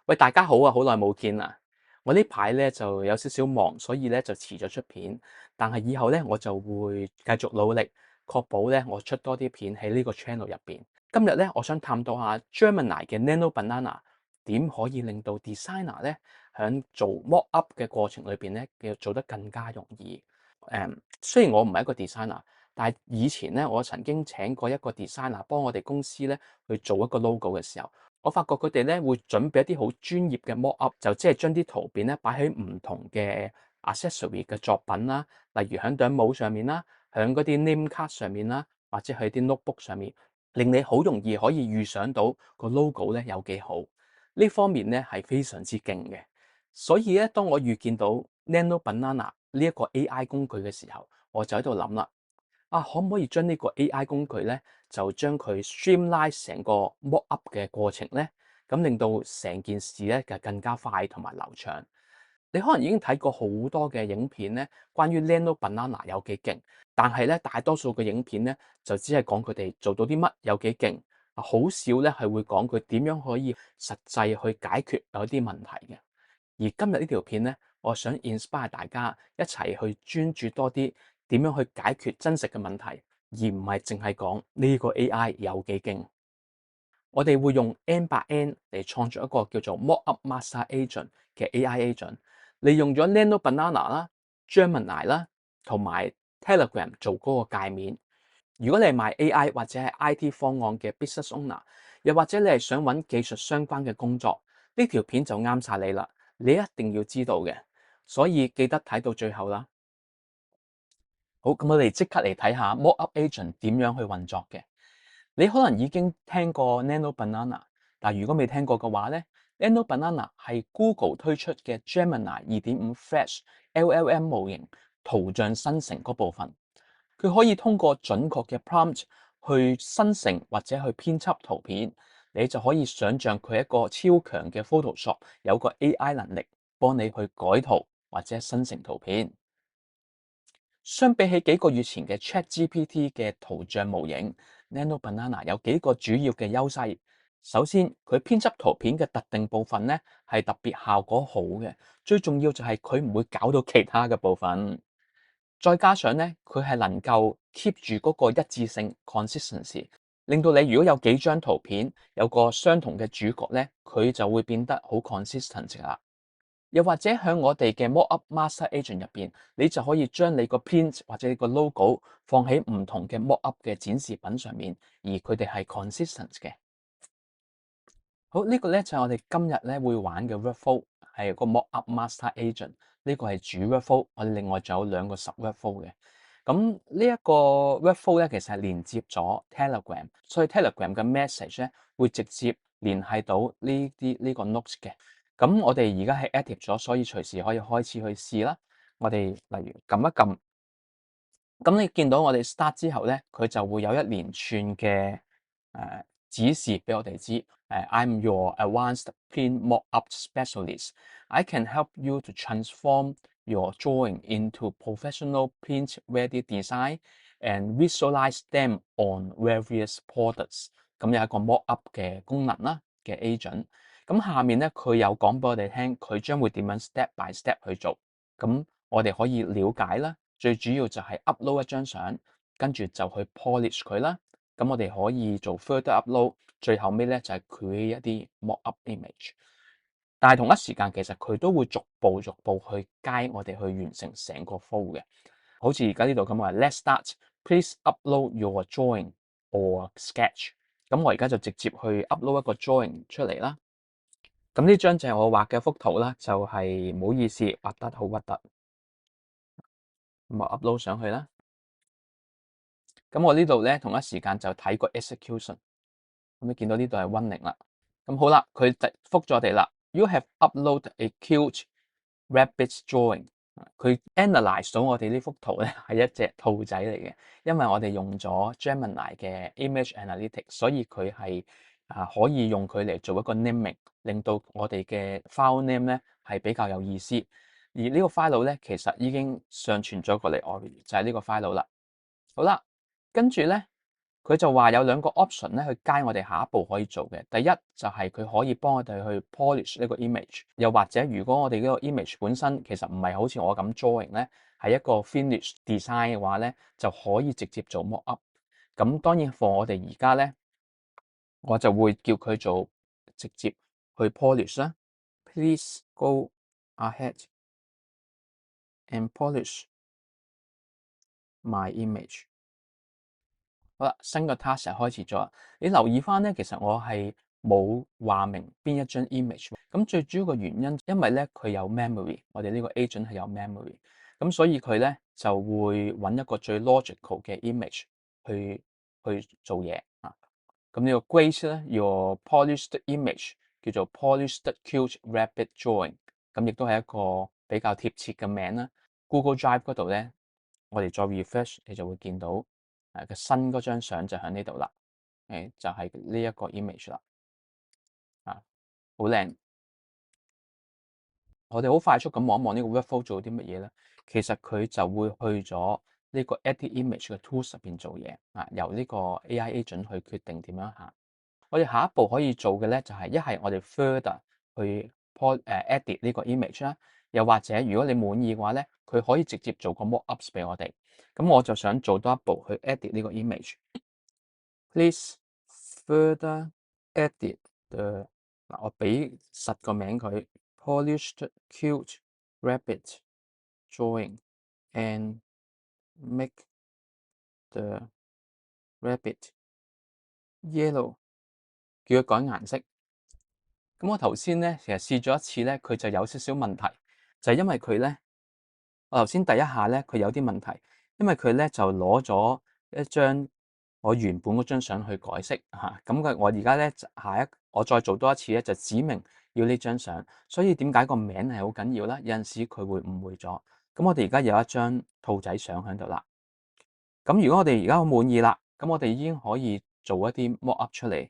喂，大家好啊，好耐冇見啦！我呢排咧就有少少忙，所以咧就遲咗出片。但係以後咧我就會繼續努力，確保咧我出多啲片喺呢個 channel 入邊。今日咧我想探討下 Gemini 嘅 Nano Banana 點可以令到 designer 咧喺做 mock up 嘅過程裏邊咧嘅做得更加容易。雖然我唔係一個 designer，但係以前咧我曾經請過一個 designer 幫我哋公司咧去做一個 logo 嘅時候。我發覺佢哋咧會準備一啲好專業嘅 mock up，就即係將啲圖片咧擺喺唔同嘅 accessory 嘅作品啦，例如喺頂帽上面啦，喺嗰啲 name card 上面啦，或者喺啲 notebook 上面，令你好容易可以預想到個 logo 咧有幾好。呢方面咧係非常之勁嘅。所以咧，當我預見到 Nano Banana 呢一個 AI 工具嘅時候，我就喺度諗啦。可唔可以將呢個 AI 工具咧，就將佢 streamline 成個 mock up 嘅過程咧，咁令到成件事咧就更加快同埋流暢。你可能已經睇過好多嘅影片咧，關於 Nano Banana 有幾勁，但係咧大多數嘅影片咧就只係講佢哋做到啲乜有幾勁，好少咧係會講佢點樣可以實際去解決有啲問題嘅。而今日呢條片咧，我想 inspire 大家一齊去專注多啲點樣去解決真實嘅問題，而唔係淨係講呢個 AI 有幾勁。我哋會用 N8N 嚟創造一個叫做 Mockup Master Agent 嘅 AI agent，利用咗 Nano Banana 啦、Gemini 啦同埋 Telegram 做嗰個界面。如果你係賣 AI 或者係 IT 方案嘅 business owner，又或者你係想揾技術相關嘅工作，呢條片就啱晒你啦。你一定要知道嘅，所以記得睇到最後啦。好，咁我哋即刻嚟睇下 Mockup Agent 點樣去運作嘅。你可能已經聽過 Nano Banana，但如果未聽過嘅話咧，Nano Banana 係 Google 推出嘅 Gemini 2.5 Flash LLM 模型圖像生成嗰部分。佢可以通過準確嘅 prompt 去生成或者去編輯圖片，你就可以想像佢一個超強嘅 Photoshop，有個 AI 能力幫你去改圖或者生成圖片。相比起幾個月前嘅 ChatGPT 嘅圖像模型，Nano Banana 有幾個主要嘅優勢。首先，佢編輯圖片嘅特定部分咧係特別效果好嘅，最重要就係佢唔會搞到其他嘅部分。再加上咧，佢係能夠 keep 住嗰個一致性 consistency，令到你如果有幾張圖片有個相同嘅主角咧，佢就會變得好 consistent 㗎啦。又或者喺我哋嘅 Mockup Master Agent 入邊，你就可以將你個 print 或者你個 logo 放喺唔同嘅 Mockup 嘅展示品上面，而佢哋係 consistent 嘅。好，呢個咧就係我哋今日咧會玩嘅 workflow，係個 Mockup Master Agent。呢個係主 workflow，我哋另外仲有兩個 sub workflow 嘅。咁呢一個 workflow 咧，其實係連接咗 Telegram，所以 Telegram 嘅 message 咧會直接聯繫到呢個 notes 嘅。咁我哋而家係 active 咗，所以隨時可以開始去試啦。我哋例如撳一撳，咁你見到我哋 start 之後咧，佢就會有一連串嘅指示俾我哋知。I'm your advanced print mock-up specialist. I can help you to transform your drawing into professional print-ready design and visualize them on various products。咁有一個 mock-up 嘅功能啦嘅 agent。咁下面咧，佢有講俾我哋聽，佢將會點樣 step by step 去做。咁我哋可以了解啦。最主要就係 upload 一張相，跟住就去 polish 佢啦。咁我哋可以做 further upload，最後尾咧就係 create 一啲 mock-up image。但係同一時間，其實佢都會逐步去 guide 我哋去完成成個 flow 嘅。好似而家呢度咁話，Let's start. Please upload your drawing or sketch。咁我而家就直接去 upload 一個 drawing 出嚟啦。咁呢張就係我畫嘅幅圖啦，就係唔好意思，畫得好核突。咁我 upload 上去啦。咁我呢度咧同一時間就睇個 execution。咁你見到呢度係 running 啦。咁好啦，佢就覆咗我哋啦。You have uploaded a cute rabbit drawing。佢 analyze 到我哋呢幅圖咧係一隻兔仔嚟嘅，因為我哋用咗 Gemini 嘅 image analytics，所以佢係可以用佢嚟做一個 naming，令到我哋嘅 file name 咧係比較有意思。而呢個 file 咧其實已經上傳咗過嚟，我就係呢個 file 啦。好啦，跟住咧。佢就話有兩個 option 咧，去 guide 我哋下一步可以做嘅。第一就係佢可以幫我哋去 polish 呢個 image，又或者如果我哋呢個 image 本身其實唔係好似我咁 drawing 咧，係一個 finish design 嘅話咧，就可以直接做 mock up。咁當然 for 我哋而家咧，我就會叫佢做直接去 polish 啦。Please go ahead and polish my image。好啦，新個 task 開始咗。你留意翻咧，其實我係冇話明邊一張 image。咁最主要嘅原因，因為咧佢有 memory，我哋呢個 agent 係有 memory，咁所以佢咧就會揾一個最 logical 嘅 image 去做嘢啊。咁呢個 Grace 咧，your polished image 叫做 polished cute rabbit drawing，咁亦都係一個比較貼切嘅名啦。Google Drive 嗰度咧，我哋再 refresh，你就會見到個新嗰張相就喺呢度啦。就係呢一個 image 啦，好靚。我哋好快速咁望一望呢個 workflow 做啲乜嘢咧？其實佢就會去咗呢個 edit image 嘅 tools 入邊做嘢啊，由呢個 AI agent 去決定點樣行。我哋下一步可以做嘅咧，就係一係我哋 further 去 edit 呢個 image 啦，又或者如果你滿意嘅話咧，佢可以直接做個 mock-ups 俾我哋。咁我就想做多一步去 edit 呢個 image。Please further edit the 嗱，我俾實個名佢 polished cute rabbit drawing and make the rabbit yellow，叫佢改顏色。咁我頭先咧，其實試咗一次咧，佢就有少少問題，就係因為佢咧，我頭先第一下咧，佢有啲問題，因為佢咧就攞咗一張我原本嗰張相去改色嚇，咁我而家咧我再做多一次咧，就指明要呢張相，所以點解個名係好緊要啦？有陣時佢會誤會咗。咁我哋而家有一張兔仔相喺度啦。咁如果我哋而家好滿意啦，咁我哋已經可以做一啲 mock up 出嚟。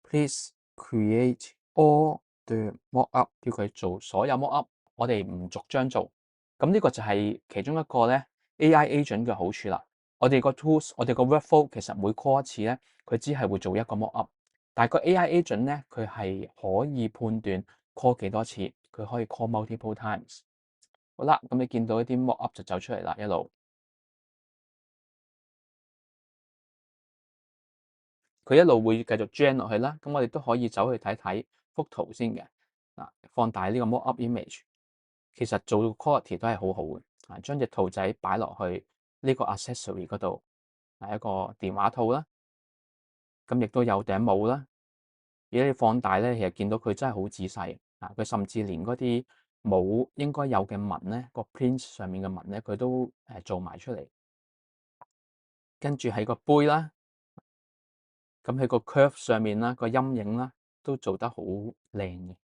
Please create all the mock up，叫佢做所有 mock up，我哋唔逐張做。咁呢個就係其中一個咧 AI agent 嘅好處啦。我哋個 tools，我哋個 workflow 其實每 call 一次咧，佢只係會做一個 mock up，但係個 AI agent 咧，佢係可以判斷 call 幾多次，佢可以 call multiple times。好啦，咁你見到一啲 mock up 就走出嚟啦，一路。佢一路會繼續 gen 落去啦，咁我哋都可以走去睇睇幅圖先嘅。放大呢個 mock up image，其實做 quality 都係好好嘅。將隻兔仔擺落去呢個 accessory 嗰度，係一個電話套啦，咁亦都有頂帽啦。如果你放大咧，其實見到佢真係好仔細佢甚至連嗰啲冇應該有嘅紋咧，個 print 上面嘅紋咧，佢都做埋出嚟。跟住係個杯啦。咁喺個 curve 上面啦，個陰影啦，都做得好靚嘅。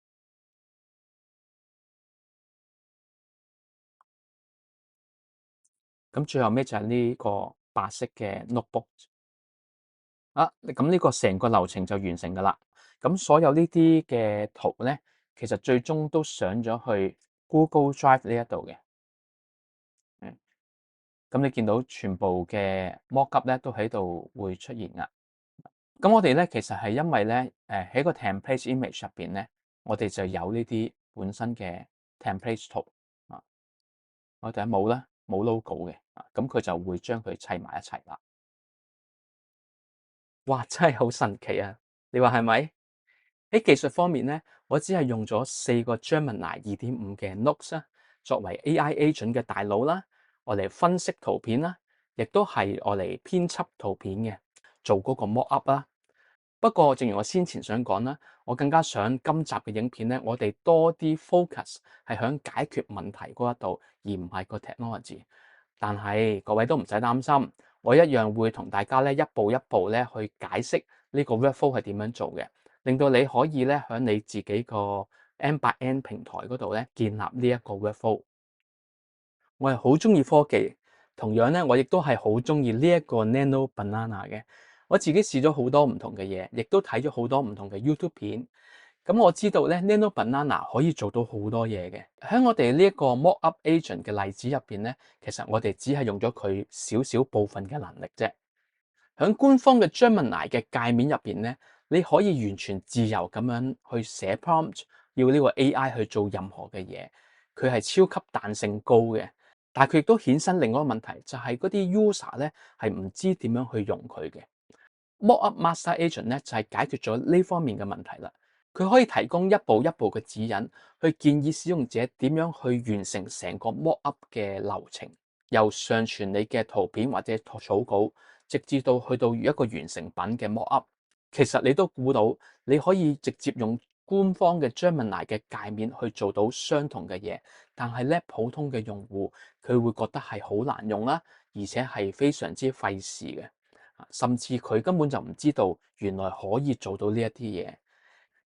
咁最後尾就係呢個白色嘅 notebook。咁呢個成個流程就完成㗎啦。咁所有呢啲嘅圖咧，其實最終都上咗去 Google Drive 呢一度嘅。咁你見到全部嘅 mockup 咧都喺度會出現㗎。咁我哋咧其實係因為咧，喺個 template image 入邊咧，我哋就有呢啲本身嘅 template 圖我哋冇啦，冇 logo 嘅咁佢就會將佢砌埋一齊啦。哇！真係好神奇啊！你話係咪？喺技術方面咧，我只係用咗4個 Gemini 2.5嘅 Notes 作為 AI agent 嘅大腦啦，我嚟分析圖片啦，亦都係我嚟編輯圖片嘅，做嗰個 mock up 啦。不過，正如我先前想講啦，我更加想今集嘅影片咧，我哋多啲 focus 係響解決問題嗰一度，而唔係個 technology。但係各位都唔使擔心，我一樣會同大家咧一步一步咧去解釋呢個 workflow 係點樣做嘅，令到你可以咧響你自己個 N8N 平台嗰度咧建立呢一個 workflow。我係好中意科技，同樣咧我亦都係好中意呢一個 Nano Banana 嘅。我自己試咗好多唔同嘅嘢，亦都睇咗好多唔同嘅 YouTube 片。咁我知道咧 Nano Banana 可以做到好多嘢嘅。喺我哋呢一個 mock up agent 嘅例子入邊咧，其實我哋只係用咗佢少少部分嘅能力啫。喺官方嘅 Gemini 嘅界面入邊咧，你可以完全自由咁樣去寫 prompt，要呢個 AI 去做任何嘅嘢，佢係超級彈性高嘅。但係佢亦都衍生另外一個問題，就係嗰啲 user 咧係唔知點樣去用佢嘅。Mockup Master Agent 咧就係解決咗呢方面嘅問題啦。佢可以提供一步一步嘅指引，去建議使用者點樣去完成成個 mockup 嘅流程，由上傳你嘅圖片或者草稿，直至到去到一個完成品嘅 mockup。其實你都估到，你可以直接用官方嘅 Gemini 嘅界面去做到相同嘅嘢，但係咧普通嘅用戶佢會覺得係好難用啦，而且係非常之費事嘅。甚至佢根本就唔知道原來可以做到呢一啲嘢。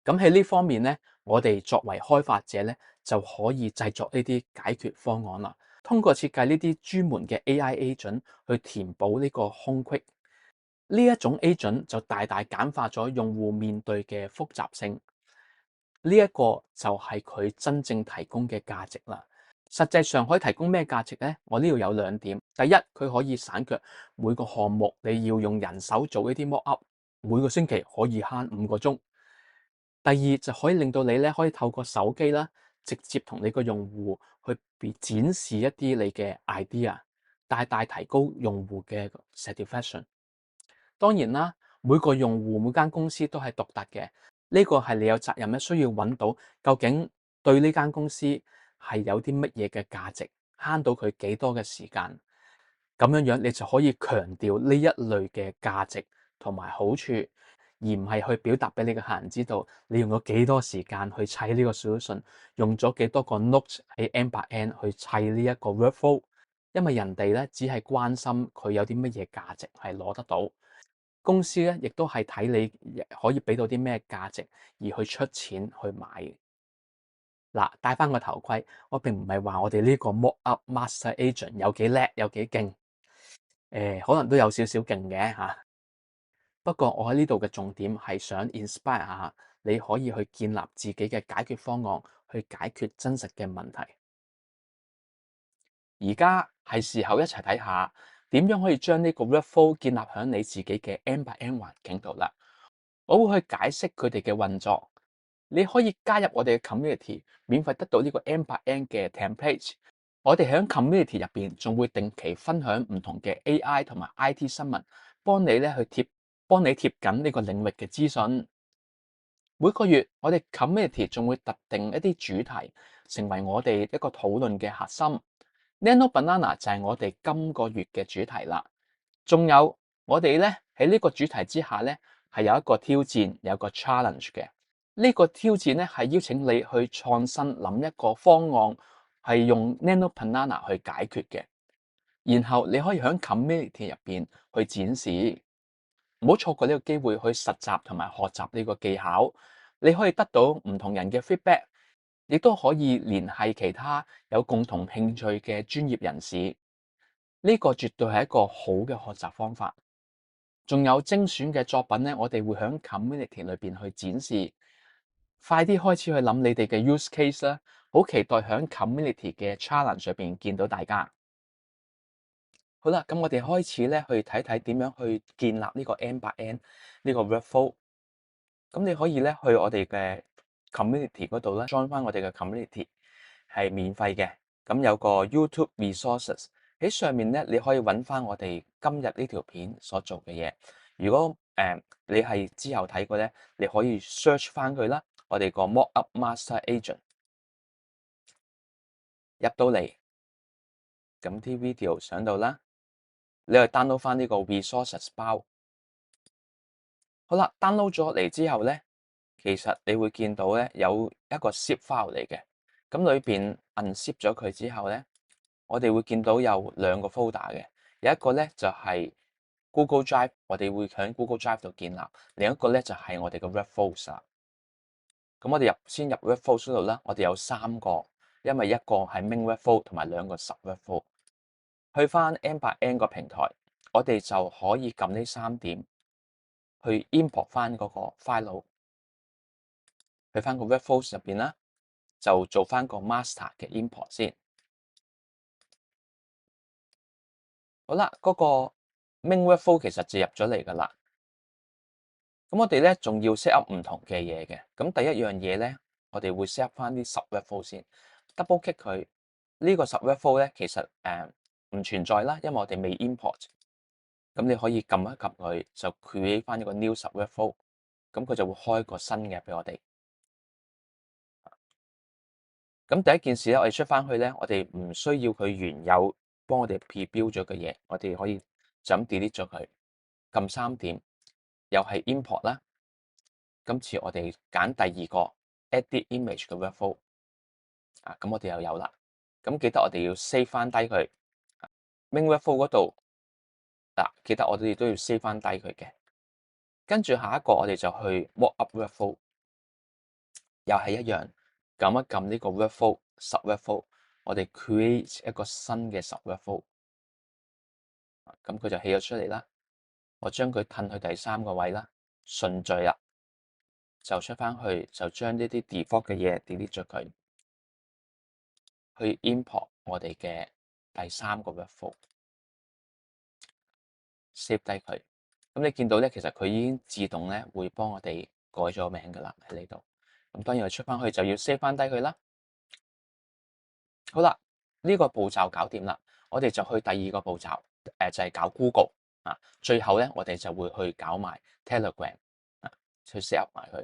咁喺呢方面咧，我哋作為開發者咧，就可以製作呢啲解決方案啦。通過設計呢啲專門嘅 AI agent 去填補呢個空隙，呢一種 agent 就大大簡化咗用戶面對嘅複雜性。呢一個就係佢真正提供嘅價值啦。實際上可以提供咩價值呢？我呢度有兩點。第一，佢可以省卻每個項目你要用人手做呢啲 mockup，每個星期可以慳5個鐘。第二就可以令到你咧可以透過手機啦，直接同你個用戶去展示一啲你嘅 idea，大大提高用戶嘅 satisfaction。當然啦，每個用戶每間公司都係獨特嘅，呢個係你有責任咧，需要揾到究竟對呢間公司係有啲乜嘢嘅價值，慳到佢幾多嘅時間，咁樣樣你就可以強調呢一類嘅價值同埋好處，而唔係去表達俾你嘅客人知道你用咗幾多時間去砌呢個 solution，用咗幾多個 note 喺 end-by-end 去砌呢一個 workflow，因為人哋咧只係關心佢有啲乜嘢價值係攞得到。公司咧，亦都係睇你可以俾到啲咩價值，而去出錢去買。嗱，戴翻個頭盔，我並唔係話我哋呢個 Mockup Master Agent 有幾叻，有幾勁。可能都有少少勁嘅嚇。不過我喺呢度嘅重點係想 inspire 下你，可以去建立自己嘅解決方案，去解決真實嘅問題。而家係時候一齊睇下點樣可以將呢個 workflow 建立喺你自己嘅 end-by-end 環境度啦。我會去解釋佢哋嘅運作。你可以加入我哋嘅 community，免費得到呢個 end-by-end 嘅 template。我哋喺 community 入邊仲會定期分享唔同嘅 AI 同埋 IT 新聞，幫你貼緊呢個領域嘅資訊。每個月我哋 community 仲會特定一啲主題，成為我哋一個討論嘅核心。Nano Banana 就係我哋今個月嘅主題啦。仲有我哋咧喺呢個主題之下咧，係有一個挑戰，有個 challenge 嘅。呢個挑戰咧係邀請你去創新，諗一個方案，係用 Nano Banana 去解決嘅。然後你可以喺 community 入邊去展示。唔好錯過呢個機會去實習同埋學習呢個技巧。你可以得到唔同人嘅 feedback，亦都可以聯繫其他有共同興趣嘅專業人士。呢個絕對係一個好嘅學習方法。仲有精選嘅作品咧，我哋會喺 community 裏邊去展示。快啲開始去諗你哋嘅 use case 啦！好期待喺 community 嘅 challenge 上邊見到大家。好啦，咁我哋開始咧去睇睇點樣去建立呢個 end-by-end 呢個 workflow。咁你可以咧去我哋嘅 community 嗰度咧 join 翻我哋嘅 community， 係免費嘅。咁有個 YouTube resources 喺上面咧，你可以揾翻我哋今日呢條片所做嘅嘢。如果你係之後睇過咧，你可以 search 翻佢啦。我哋個 Mockup Master Agent 入到嚟，咁啲 video 上到啦，你去 download 翻呢個 resources 包。好啦，download 咗嚟之後咧，其實你會見到咧有一個 zip file 嚟嘅。咁裏邊 unzip 咗佢之後咧，我哋會見到有兩個 folder 嘅，有一個咧就係 Google Drive， 我哋會喺 Google Drive 度建立，另一個咧就係我哋嘅 Workflows 啦。咁我哋先入 Workflows 度啦，我哋有3個，因為一個係 Main Workflow 同埋2個 Sub Workflow。去翻 end-by-end 個平台，我哋就可以撳呢3點去 import 翻嗰個 file， 去翻個 Workflows 入邊啦，就做翻個 master 嘅 import 先。好啦，嗰個 main workflow 其實就入咗嚟㗎啦。咁我哋咧仲要 set up 唔同嘅嘢嘅。咁第一樣嘢咧，我哋會 set up 翻啲 sub workflow 先，double click 佢。呢個 sub workflow 咧其實唔存在啦，因為我哋未 import。咁你可以撳一撳佢，就 create 翻一個 new sub workflow。咁佢就會開個新嘅俾我哋。咁第一件事咧，我哋出翻去咧，我哋唔需要佢原有幫我哋 pre-build 咗嘅嘢，我哋可以就咁 delete 咗佢，撳3點，又係 import 啦。今次我哋揀第二個 edit image 嘅 workflow 啊，咁我哋又有啦。咁記得我哋要 save 翻低佢 main workflow 嗰度嗱，記得我哋都要 save 翻低佢嘅。跟住下一個我哋就去 mockup workflow，又係一樣，撳一撳呢個 workflow sub workflow，我哋 create 一個新嘅 sub workflow，咁佢就起咗出嚟啦。我將佢褪去第3個位啦，順序啦，就出翻去，就將呢啲 default 嘅嘢 delete 咗佢，去 import 我哋嘅第3個 workflow，save 低佢。咁你見到咧，其實佢已經自動咧會幫我哋改咗名噶啦喺呢度。咁當然我出翻去就要 save 翻低佢啦。好啦，呢個步驟搞掂啦，我哋就去第二個步驟，就係搞 Google 啊。最後咧，我哋就會去搞埋 Telegram 啊，去 set up 埋佢。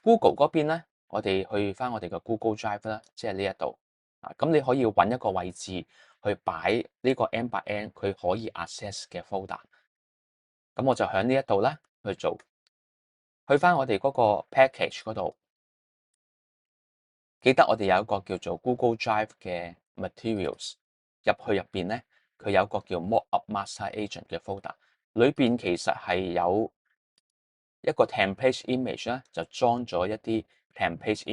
Google 嗰邊咧，我哋去翻我哋嘅 Google Drive 啦，即係呢一度啊。咁你可以揾一個位置去擺呢個 N8N 佢可以 access 嘅 folder。咁我就喺呢一度咧去做，去翻我哋嗰個 package 嗰度，記得我哋有一個叫做 Google Drive 嘅 materials， 入邊咧，佢有一個叫 Mockup Master Agent 嘅 folder， 裏邊其實係有一個 template image 咧，就裝咗一啲 template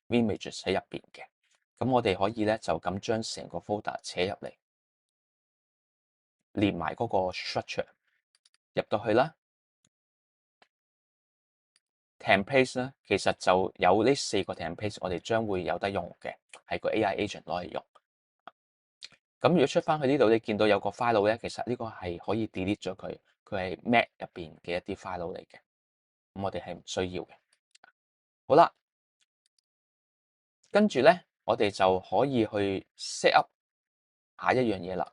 images 喺入邊嘅。咁我哋可以咧就咁將成個 folder 扯入嚟，連埋嗰個 structure 入到去啦。template 咧，其實就有呢4個 template， 我哋將會有得用嘅，係個 AI agent 攞嚟用。咁如果出翻去呢度，你見到有個 file 咧，其實呢個係可以 delete 咗佢，佢係 Mac 入邊嘅一啲 file 嚟嘅。咁我哋係唔需要嘅。好啦，跟住咧，我哋就可以去 set up 下一樣嘢啦。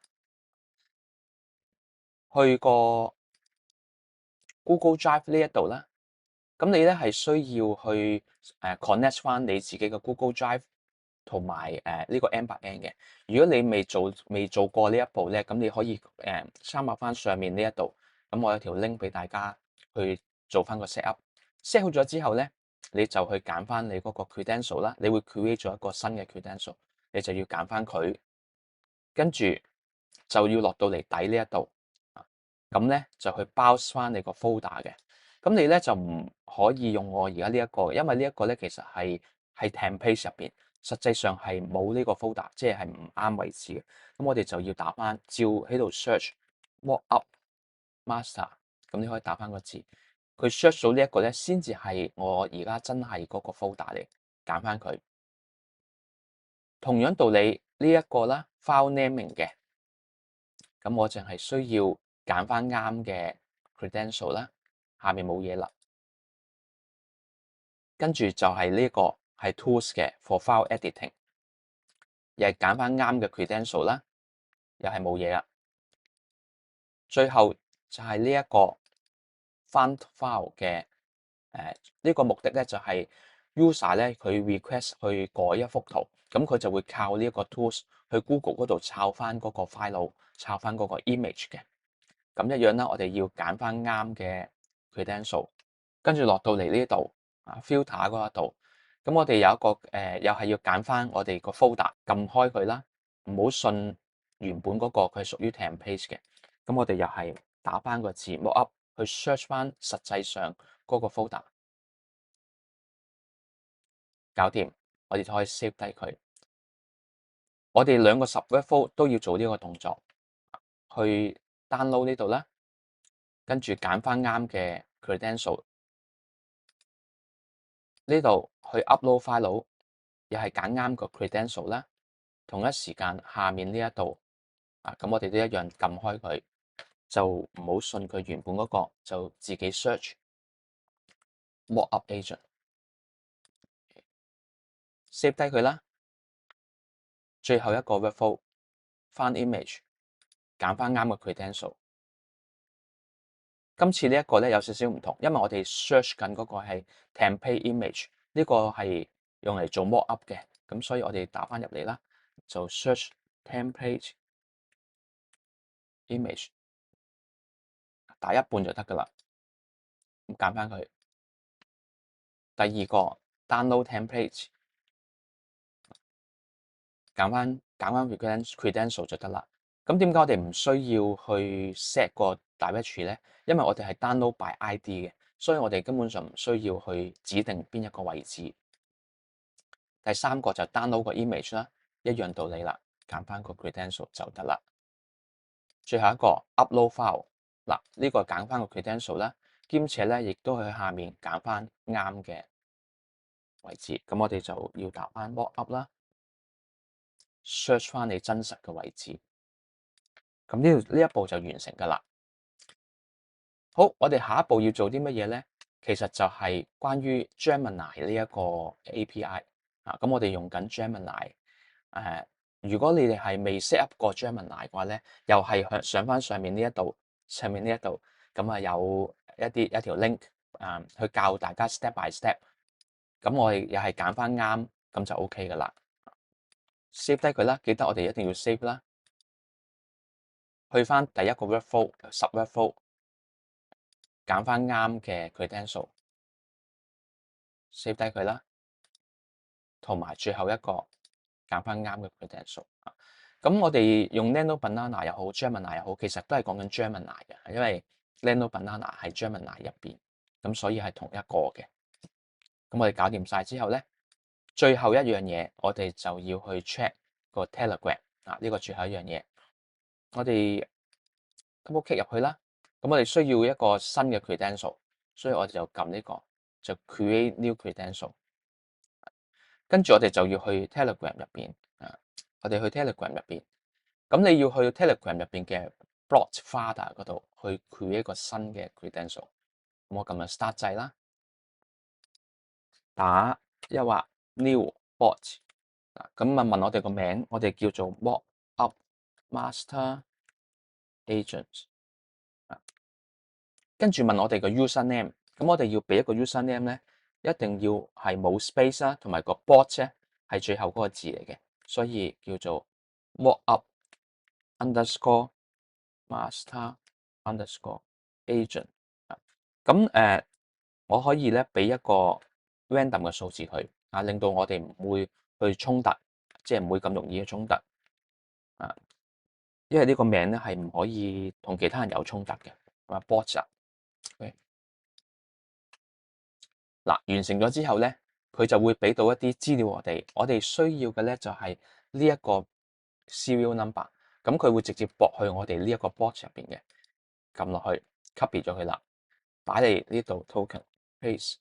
去個 Google Drive 呢一度啦，咁你咧係需要去connect 翻你自己嘅 Google Drive 同埋呢個 N8N 嘅。如果你未做過呢一步咧，咁你可以參考翻上面呢一度。咁我有條 link 俾大家去做翻個 set up。set 好咗之後咧，你就去揀翻你嗰個 credential 啦。你會 create 咗一個新嘅 credential，你就要揀翻佢，跟住就要落到嚟底呢一度。咁咧就去 browse 翻你個 folder 嘅。咁你咧就唔可以用我而家呢一個，因為呢一個咧其實係 template 入邊，實際上係冇呢個 folder，即係唔啱位置嘅。咁我哋就要打翻，照喺度 search mockup master，咁你可以打翻個字，佢 search 到呢一個咧，先至係我而家真係嗰個 folder 嚟，揀翻佢。同樣道理呢一個啦 file naming 嘅，咁我淨係需要揀翻啱嘅 credential 啦，下面冇嘢啦。跟住就係呢個係 tools 嘅 for file editing，又係揀翻啱嘅 credential 啦，又係冇嘢啦。最後就係呢一個 font file 嘅呢個目的咧就係 user 咧佢 request 去改一幅圖，咁佢就會靠呢一個 tools 去 Google 嗰度抄翻嗰個 file， 抄翻嗰個 image 嘅。咁一樣啦，我哋要揀翻啱嘅 credential， 跟住落到嚟呢度啊 filter 嗰一度，咁我哋有一個又係要揀翻我哋個 folder， 撳開佢啦，唔好信原本嗰個佢係屬於 template 嘅。咁我哋又係打翻個字 mockup 去 search 翻實際上嗰個 folder， 搞掂，我哋就可以 save 低佢。我哋兩個 sub workflow 都要做呢個動作，去 download 呢度啦，跟住揀翻啱嘅 credential。呢度去 upload file， 又係揀啱個 credential 啦。同一時間下面呢一度啊，咁我哋都一樣撳開佢，就唔好信佢原本嗰個，就自己 search mockup agent，save 低佢啦。最後一個 workflow 翻 image，揀翻啱嘅 credential。今次呢一個咧有少少唔同，因為我哋 search 緊嗰個係 template image，呢個係用嚟做 mockup 嘅，咁所以我哋打翻入嚟啦，就 search template image，打一半就得噶啦。咁揀翻佢。第二個 download template，揀翻 credential 就得啦。咁點解我哋唔需要去 set 個 directory 咧？因為我哋係 download by ID 嘅，所以我哋根本上唔需要去指定邊一個位置。第三個就 download 個 image 啦，一樣道理啦，揀翻個 credential 就得啦。最後一個 upload file，嗱呢個揀翻個 credential 啦，兼且咧亦都喺下面揀翻啱嘅位置。咁我哋就要打翻 mockup 啦 ，search 翻你真實嘅位置。咁呢一步就完成㗎啦。好，我哋下一步要做啲乜嘢咧？其實就係關於 Gemini 呢一個 API 啊。咁我哋用緊 Gemini。如果你哋係未 set up 過 Gemini 嘅話咧，又係上翻上面呢一度，咁啊有一條 link 去教大家 step by step。咁我哋又係揀翻啱，咁就 OK 㗎啦。save 低佢啦，記得我哋一定要 save 啦。去翻第一個 workflow 10 workflow，揀翻啱嘅 credential，save 低佢啦。同埋最後一個揀翻啱嘅 credential。咁我哋用 Nano Banana 又好 Gemini 又好，其實都係講緊 Gemini 嘅，因為 Nano Banana 係 Gemini 入邊，咁所以係同一個嘅。咁我哋搞掂晒之後咧，最後一樣嘢我哋就要去 check 個 Telegram 呢個最後一樣嘢，我哋 double click 入去啦。咁我哋需要一個新嘅 credential，所以我哋就撳呢個就 create new credential。跟住我哋就要去 Telegram 入邊我哋去 Telegram 入邊，咁你要去 Telegram 入邊嘅 bot folder 嗰度去 create 一個新嘅 credential。咁我撳下 start 掣啦，打一劃 new bot，咁啊問我哋個名，我哋叫做 mockup master agent。跟住問我哋個 user name，咁我哋要俾一個 user name 咧，一定要係冇 space 啦，同埋個 bot 咧係最後嗰個字嚟嘅，所以叫做 mockup underscore master underscore agent。咁我可以咧俾一個 random 嘅數字佢令到我哋唔會去衝突，即係唔會咁容易嘅衝突因為呢個名咧係唔可以同其他人有衝突嘅，係嘛 bot 嗱，完成咗之後咧，佢就會俾到一啲資料我哋需要嘅咧就係呢一個 serial number，咁佢會直接駁去我哋呢一個 bot 入邊嘅，撳落去 copy 咗佢啦，擺嚟呢度 token paste，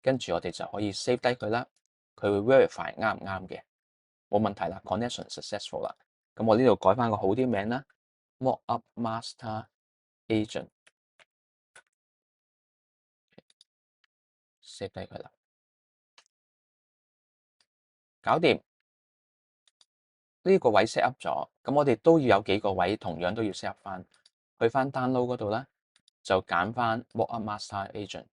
跟住我哋就可以 save 低佢啦，佢會 verify 啱唔啱嘅，冇問題啦 ，connection successful 啦，咁我呢度改翻個好啲名啦 ，mockup master agent，save 低佢啦。搞掂呢個位 set up 咗，咁我哋都要有幾個位同樣都要 set up 翻，去翻 download 嗰度啦，就揀翻 mockup master agent，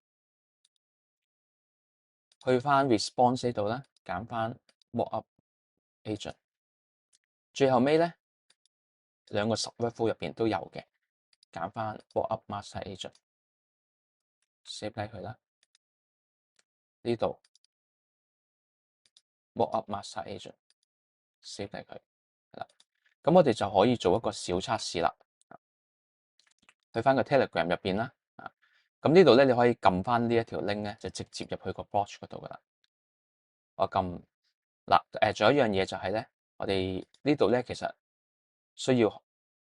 去翻 response 呢度啦，揀翻 mockup agent，最後尾咧兩個 sub workflow 入邊都有嘅，揀翻 mockup master agent，save 低佢啦，呢度 mockup master agent，save 低佢，係啦，咁我哋就可以做一個小測試啦。去翻個 Telegram 入邊啦，咁呢度咧你可以撳翻呢一條 link 咧，就直接入去個 bot 嗰度噶啦。我撳嗱，仲有一樣嘢就係咧，我哋呢度咧其實需要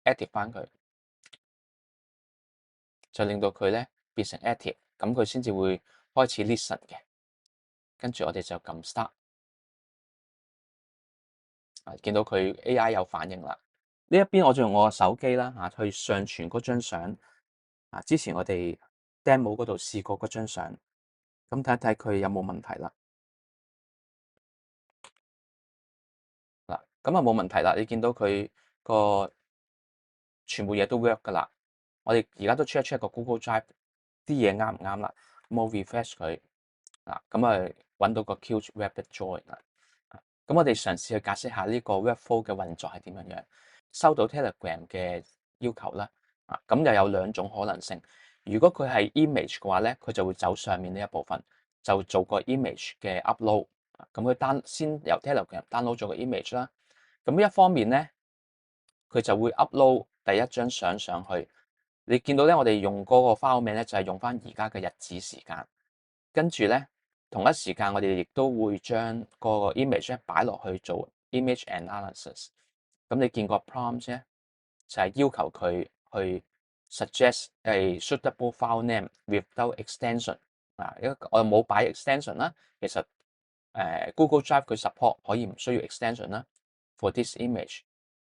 active 翻佢，就令到佢咧變成 active，咁佢先至會開始 listen 嘅。跟住我哋就撳 start，見到佢 AI 有反應啦。呢一邊我就用我個手機啦去上傳嗰張相之前我哋 demo 嗰度試過嗰張相，咁睇一睇佢有冇問題啦。嗱，咁啊冇問題啦，你見到佢個全部嘢都 work 噶啦。我哋而家都 check 一 check 個 Google Drive 啲嘢啱唔啱啦。咁我 refresh 佢嗱，咁啊揾到個 Qt Rapid Join 啦。咁我哋嘗試去解釋下呢個 Workflow 嘅運作係點樣樣。收到 Telegram 嘅要求啦，咁又有兩種可能性。如果佢係 image 嘅話咧，佢就會走上面呢一部分，就做個 image 嘅 upload。咁佢先由 Telegram download 咗個 image 啦。咁一方面咧，佢就會 upload 第一張相上去。你見到咧，我哋用嗰個 file 名咧，就係用翻而家嘅日子時間。跟住咧，同一時間我哋亦都會將個 image 咧擺落去做 image analysis。咁你見個 prompt 咧，就係要求佢去 suggest a suitable file name without extension。因為我又冇擺 extension 啦。其實Google Drive 佢 support 可以唔需要 extension 啦。For this image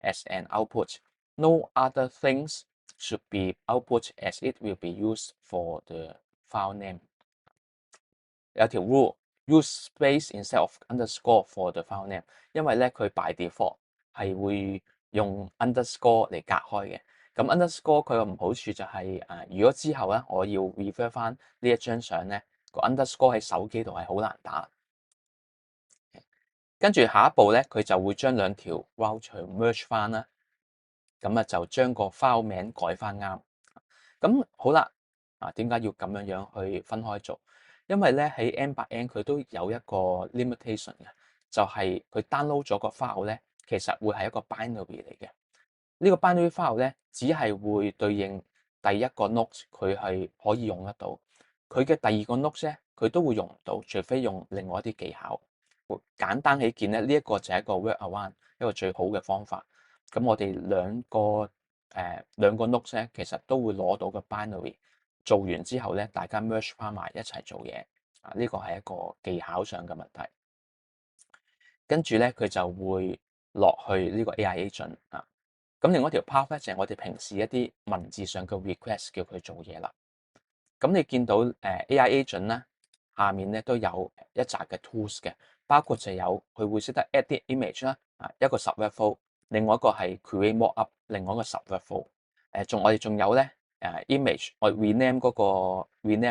as an output, no other things should be output as it will be used for the file name。有條 rule use space instead of underscore for the file name， 因為咧佢 by default 係會用 underscore 嚟隔開嘅。咁 underscore 佢個唔好處就係如果之後咧我要 refer 翻呢一張相咧，個 underscore 喺手機度係好難打。跟住下一步咧，佢就會將兩條 route merge 翻啦。咁就將個 file 名改翻啱。咁好啦，點解要咁樣樣去分開做？因為咧喺 N8N 佢都有一個 limitation 嘅，就係佢 download 咗個 file 咧，其實會係一個 binary 嚟嘅。呢個 binary file 咧，只係會對應第一個 note 佢係可以用得到，佢嘅第二個 note 咧佢都會用唔到，除非用另外一啲技巧。簡單起見咧，呢一個就係一個 workaround，一個最好嘅方法。咁我哋兩個 note 咧，其實都會攞到個 binary。做完之後咧，大家 merge 翻埋一齊做嘢。呢個係一個技巧上嘅問題。跟住咧，佢就會落去呢個 AI agent 啊。咁另外一條 path 咧就係我哋平時一啲文字上嘅 request 叫佢做嘢啦。咁你見到AI agent 咧，下面咧都有一紮嘅 tools 嘅，包括就有佢會識得 edit image 啦，一個 sub workflow，另外一個係 create mockup，另外一個 sub workflow。我哋仲有咧image，我 rename 嗰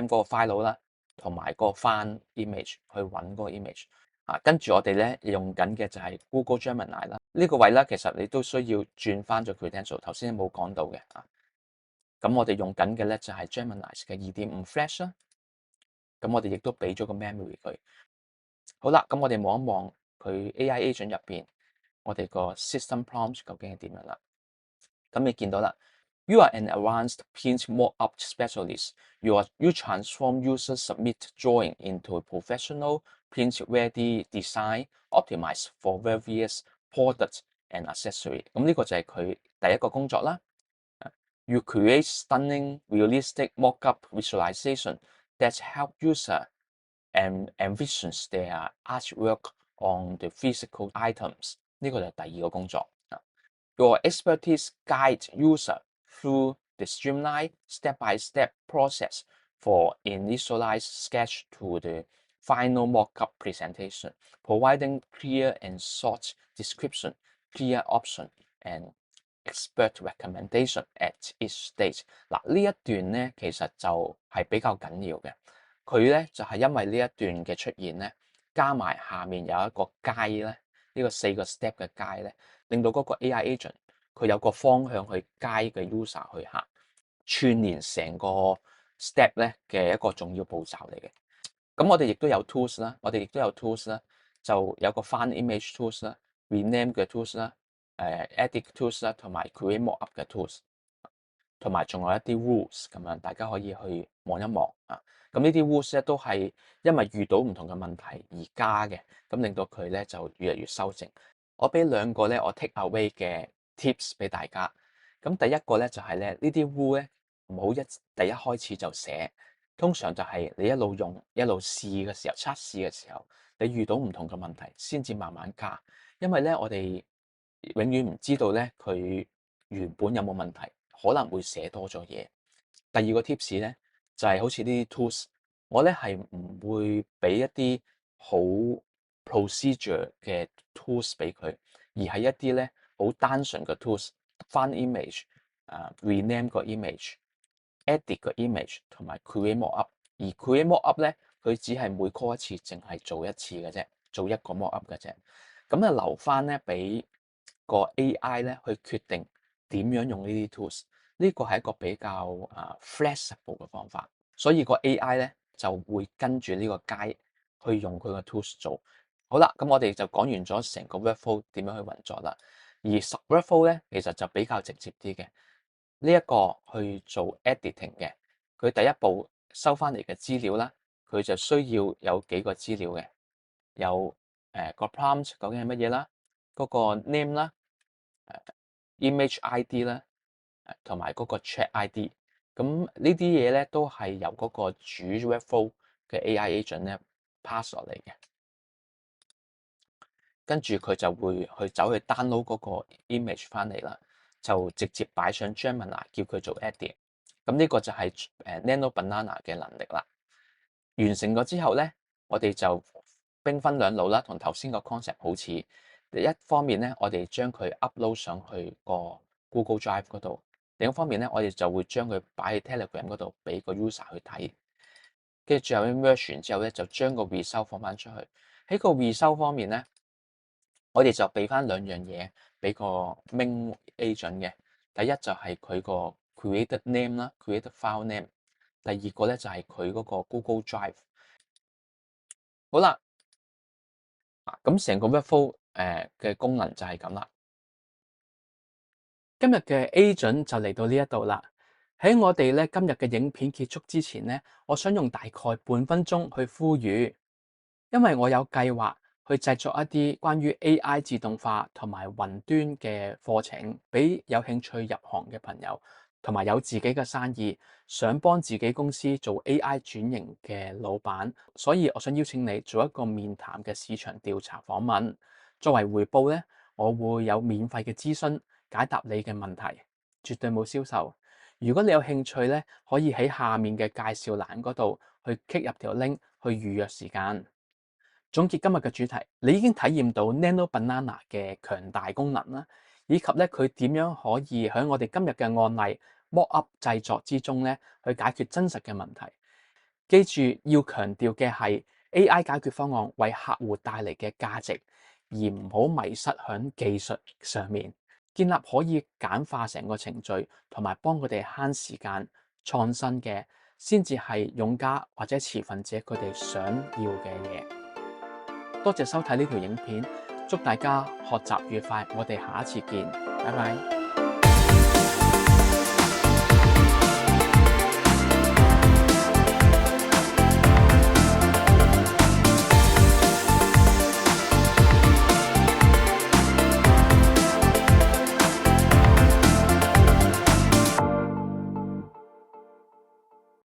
個 file 啦，同埋個翻 image 去揾嗰個 image。跟住我哋咧用緊嘅就係 Google Gemini 啦。呢個位咧其實你都需要轉翻咗 credential，頭先冇講到嘅。咁我哋用緊嘅咧就係 Gemini 嘅2.5 Flash 啦。咁我哋亦都俾咗個 memory 佢。好啦，咁我哋望一望佢 AI agent 入邊，我哋個 system prompt 究竟係點樣啦？咁你見到啦 ，You are an advanced print mockup specialist. You transform user submit drawing into a professional print-ready design optimized for various products and accessories。咁呢個就係佢第一個工作啦。You create stunning, realistic mockup visualization that help user and envisions their artwork on the physical items。呢個就係第二個工作。Your expertise guide user through the streamlined step-by-step process for initialized sketch to the final mockup presentation, providing clear and short description, clear option and expert recommendation at each stage。嗱，呢一段咧其實就係比較緊要嘅。佢咧就係因為呢一段嘅出現咧，加埋下面有一個 guide 咧，呢個4個 step 嘅 guide 咧，令到嗰個 AI agent 佢有個方向去 guide 嘅 user 去行，串連成個 step 咧嘅一個重要步驟嚟嘅。咁我哋亦都有 tools 啦，就有個翻 image tools 啦、rename 嘅 tools 啦、edit tools 啦，同埋 create mockup 嘅 tools。同埋仲有一啲 rules 咁樣，大家可以去望一望啊。咁呢啲 rules 咧都係因為遇到唔同嘅問題而加嘅，咁令到佢咧就越嚟越修正。我俾兩個咧我 take away 嘅 tips 俾大家。咁第一個咧就係咧呢啲 rule 咧唔好第一開始就寫，通常就係你一路用一路試嘅時候，測試嘅時候，你遇到唔同嘅問題先至慢慢加。因為咧我哋永遠唔知道咧佢原本有冇問題，可能會寫多咗嘢。第二個 tips 咧就係好似呢啲 tools，我咧係唔會俾一啲好 procedure 嘅 tools 俾佢，而係一啲咧好單純嘅 tools，翻 image、rename 個 image、edit 個 image 同埋 create mockup。而 create mockup 咧，佢只係每 call 一次，淨係做一次嘅啫，做一個 mockup 嘅啫。咁啊留翻咧俾個 AI 咧去決定點樣用呢啲 tools。呢個係一個比較flexible 嘅方法，所以個 AI 咧就會跟住呢個街去用佢個 tools 做。好啦，咁我哋就講完咗成個 workflow 點樣去運作啦。而 sub-workflow 咧其實就比較直接啲嘅。呢一個去做 editing 嘅，佢第一步收翻嚟嘅資料啦，佢就需要有幾個資料嘅，有個 prompt 究竟係乜嘢啦，嗰個 name 啦，image ID 啦，同埋嗰個 chat ID。咁呢啲嘢咧都係由嗰個主 workflow 嘅 AI agent 咧 pass 落嚟嘅，跟住佢就會去走去 download 嗰個 image 翻嚟啦，就直接擺上 Gemini 叫佢做 edit。咁呢個就係Nano Banana 嘅能力啦。完成咗之後咧，我哋就兵分兩路啦，同頭先個 concept 好似。第一方面咧，我哋將佢 upload 上去個 Google Drive 嗰度；另一方面咧，我哋就會將佢擺喺 Telegram 嗰度俾個 user 去睇。跟住最後 merge 完之後咧，就將個 result 放翻出去。喺個 result 方面咧，我哋就俾翻兩樣嘢俾個 main agent 嘅。第一就係佢個 created name 啦，created file name。第二個咧就係佢嗰個 Google Drive。好啦，咁成個 workflow 嘅功能就係咁啦。今日嘅 agent 就嚟到呢一度啦。喺我哋咧今日嘅影片結束之前咧，我想用大概半分鐘去呼籲，因為我有計劃去製作一啲關於 AI 自動化同埋雲端嘅課程，俾有興趣入行嘅朋友，同埋有自己嘅生意，想幫自己公司做 AI 轉型嘅老闆。所以我想邀請你做一個面談嘅市場調查訪問，作為回報咧，我會有免費嘅諮詢，解答你嘅問題，絕對冇銷售。如果你有興趣咧，可以喺下面嘅介紹欄嗰度去 click 入條 link 去預約時間。總結今日嘅主題，你已經體驗到 Nano Banana 嘅強大功能啦，以及咧佢點樣可以喺我哋今日嘅案例 mockup 製作之中咧去解決真實嘅問題。記住要強調嘅係 AI 解決方案為客戶帶嚟嘅價值，而唔好迷失喺技術上面。建立可以簡化成個程序，同埋幫佢哋慳時間創新嘅，先至係用家或者持份者佢哋想要嘅嘢。多謝收睇呢條影片，祝大家學習愉快，我哋下一次見，拜拜。